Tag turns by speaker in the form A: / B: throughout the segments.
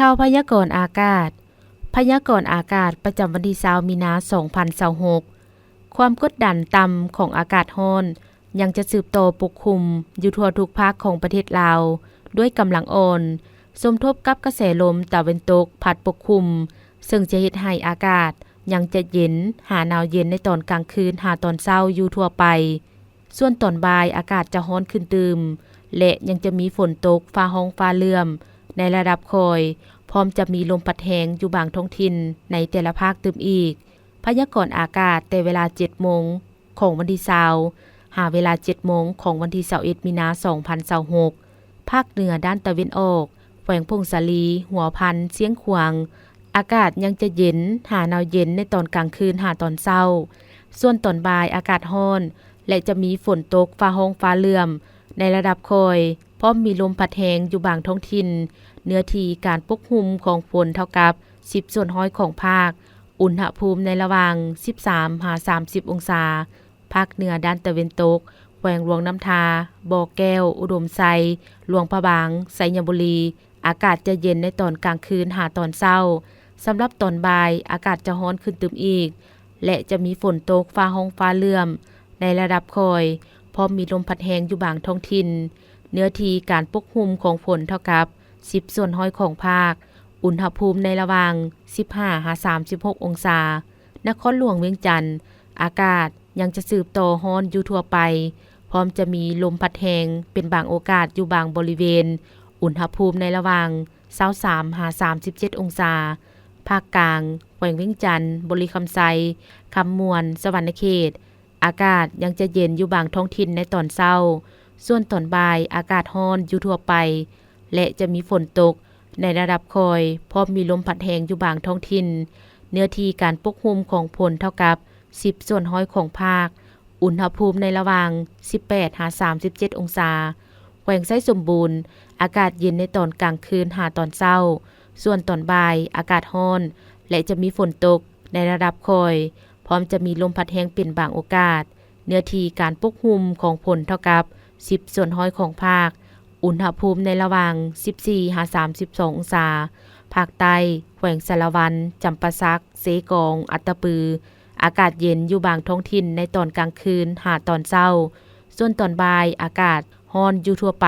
A: ข่าวพยากรณ์อากาศพยากรณ์อากาศประจำวันที่20มีนาคม2026ความกดดันต่ำของอากาศร้อนยังจะสืบต่อปกคลุมอยู่ทั่วทุกภาคของประเทศลาวด้วยกำลังอ่อนสมทบกับกระแสลมตะวันตกพัดปกคลุมซึ่งจะเฮ็ดให้อากาศยังจะเย็นหาหนาวเย็นในตอนกลางคืนหาตอนเช้าอยู่ทั่วไปส่วนตอนบ่ายอากาศจะร้อนขึ้นตืมและยังจะมีฝนตกฟ้าร้องฟ้าเหลื่อมในระดับคอยพร้อมจะมีลมพัดแรงอยู่บางท้องถิ่นในแต่ละภาคตืมอีกพยากรณ์อากาศแต่เวลา 7 โมงของวันที่20หาเวลา 7 โมงของวันที่21มีนาคม2026ภาคเหนือด้านตะวันออกแขวงพงสาลีหัวพันเสียงขวางอากาศยังจะเย็นหาหนาวเย็นในตอนกลางคืนหาตอนเช้าส่วนตอนบ่ายอากาศร้อนและจะมีฝนตกฟ้าร้องฟ้าเหลื่อมในระดับคอยพร้อมมีลมพัดแรงอยู่บางท้องถิ่นเนื้อที่การปกคลุมของฝนเท่ากับ10%ของภาคอุณหภูมิในระหว่าง13-30 องศาภาคเหนือด้านตะวันตกแขวงหลวงน้ำทาบ่อแก้วอุดมไซหลวงพระบางไสยบุรีอากาศจะเย็นในตอนกลางคืนหาตอนเช้าสำหรับตอนบ่ายอากาศจะร้อนขึ้นตึมอีกและจะมีฝนตกฟ้าร้องฟ้าเหลื่อมในระดับคอยพร้อมมีลมพัดแรงอยู่บางท้องถิ่นเนื้อที่การปกคลุมของฝนเท่ากับ10%ของภาคอุณหภูมิในระหว่าง15-36 องศานครหลวงเวียงจันทน์อากาศยังจะสืบต่อร้อนอยู่ทั่วไปพร้อมจะมีลมพัดแรงเป็นบางโอกาสอยู่บางบริเวณอุณหภูมิในระหว่าง23-37 องศาภาคกลางแขวงเวียงจันทน์บริคำไซคำมวนสวรรณเขตอากาศยังจะเย็นอยู่บางท้องถิ่นในตอนเช้าส่วนตอนบ่ายอากาศร้อนอยู่ทั่วไปและจะมีฝนตกในระดับคอยพร้อมมีลมพัดแรงอยู่บางท้องถิ่นเนื้อที่การปกคลุมของฝนเท่ากับ10%ของภาคอุณหภูมิในระหว่าง18-37 องศาแขวงไส้สมบูรณ์อากาศเย็นในตอนกลางคืนหาตอนเช้าส่วนตอนบ่ายอากาศร้อนและจะมีฝนตกในระดับคอยพร้อมจะมีลมพัดแรงเป็นบางโอกาสเนื้อที่การปกคลุมของฝนเท่ากับ10%ของภาคอุณหภูมิในระหว่าง14-32 องศาภาคใต้แขวงสารวันจำปาสักเสกองอัตตปืออากาศเย็นอยู่บางท้องถิ่นในตอนกลางคืนหาตอนเช้าส่วนตอนบ่ายอากาศร้อนอยู่ทั่วไป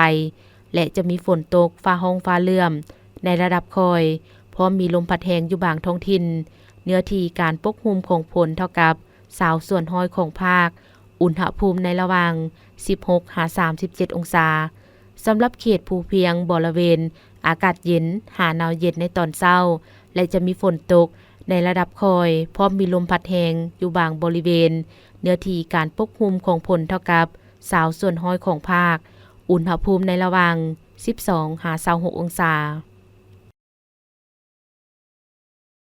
A: และจะมีฝนตกฟ้าร้องฟ้าเหลื่อมในระดับคอยพร้อมมีลมพัดแรงอยู่บางท้องถิ่นเนื้อที่การปกคลุมของฝนเท่ากับ20%ของภาคอุณหภูมิในระหว่าง16-37 องศาสำหรับเขตภูเพียงบริเวณอากาศเย็นหาหนาวเย็นในตอนเช้าและจะมีฝนตกในระดับคอยพร้อมมีลมพัดแรงอยู่บางบริเวณเนื้อที่การปกคลุมของฝนเท่ากับ20%ของภาคอุณหภูมิในระหว่าง12-26 องศา